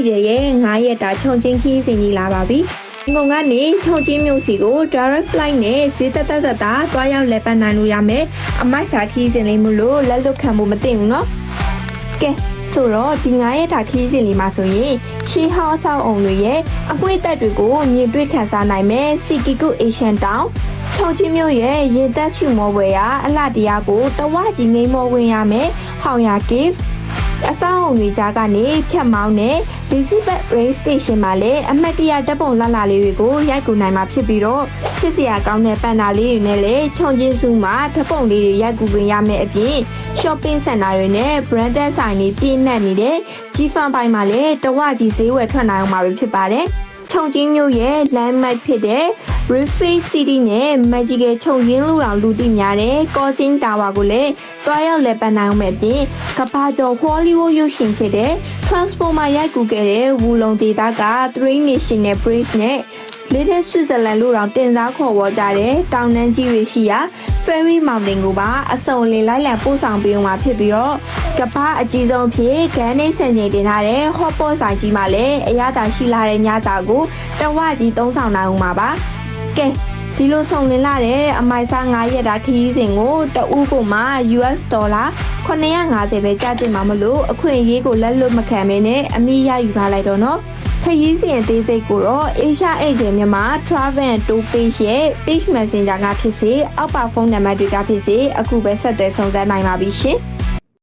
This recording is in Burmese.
ရဲ့9ရက်တာခြုံချင်းခီးစဉ်ကြီးလာပါပြီငုံကနေခြုံချင်းမြို့စီကို direct flight နဲ့ဈေးတက်သွားရောက်လည်ပတ်နိုင်လို့ရမယ်အမိုက်စာခီးစဉ်လေးမလို့လက်လွတ်ခံဖို့မသိဘူးနော်ကဲဆိုတော့ဒီ9ရက်တာခီးစဉ်လေးမှာဆိုရင်ရှီဟောင်းဆောက်အောင်တွေရဲ့အမွှေးသက်တွေကိုမြင်တွေ့ခံစားနိုင်မယ်စီကီကုအေရှန်တောင်ချုံချင်းမျိုးရဲ့ရေသက်ရှုမောပွဲရာအလှတရားကိုတဝကြီးငိမ့်မောဝင်ရမယ်ဟောင်ယာ gift အဆောင်အုံတွေကြားကနေဖြတ်မောင်းတဲ့ Visible Rail Station မှာလည်းအမှတ်တရဓာတ်ပုံလှလှလေးတွေကိုရိုက်ကူနိုင်မှာဖြစ်ပြီးတော့ချစ်စရာကောင်းတဲ့ပန်နာလေးတွေနဲ့လည်းချုံချင်းစုမှာဓာတ်ပုံလေးတွေရိုက်ကူခွင့်ရမယ်အပြင် Shopping Center တွေနဲ့ Branded ဆိုင်တွေပြည့်နှက်နေတဲ့ G-Fan ပိုင်းမှာလည်းတဝကြီးဈေးဝယ်ထွက်နိုင်အောင်မှာဖြစ်ပါတယ်ချုံချင်းမျိုးရဲ့ landmark ဖြစ်တဲ့ Refree City နဲ့ Magical ချုံချင်းလူတော်လူသိများတဲ့ Cosing Tower ကိုလည်းတွားရောက်လည်ပတ်နိုင်အောင်မဲ့ပြင်ကမ္ဘာကျော် Hollywood ရုပ်ရှင်ဖြစ်တဲ့ Transformer ရိုက်ကူခဲ့တဲ့ဝူလုံဒေသက Three National Bridge နဲ့ Little Switzerland လို့တောင်တင်စားခေါ်ဝေါ်ကြတဲ့တောင်တန်းကြီးတွေရှိရာ Fairy Mountain ကိုပါအစုံလင်လိုက်လံပို့ဆောင်ပေးအောင်မှာဖြစ်ပြီးတော့ကမ္ဘာအကြီးဆုံးဖြစ်ဂန်းနေစံချိန်တင်ထားတဲ့ Hot Pot ဆိုင်ကြီးမှာလည်းအရသာရှိလာတဲ့ညစာကိုတဝကြီးသုံးဆောင်နိုင်အောင်ပါကဲဒီလိုဆောင်လင်လာတဲ့အမိုက်စား9ရက်တာခရီးစဉ်ကိုတဦးကိုမှ US ဒေါ်လာ950ပဲကျတင်မှာမလို့အခွင့်အရေးကိုလက်လွတ်မခံမင်းနဲ့အမိရယူထားလိုက်တော့နော်ခရီးစဉ်အသေးစိတ်ကိုတော့ Asia Agent မြန်မာ Travel and Tour Page ရဲ့ Page Messenger ကဖြစ်စေအောက်ပါဖုန်းနံပါတ်တွေကဖြစ်စေအခုပဲဆက်သွယ်ဆောင်စမ်းနိုင်ပါပြီရှင်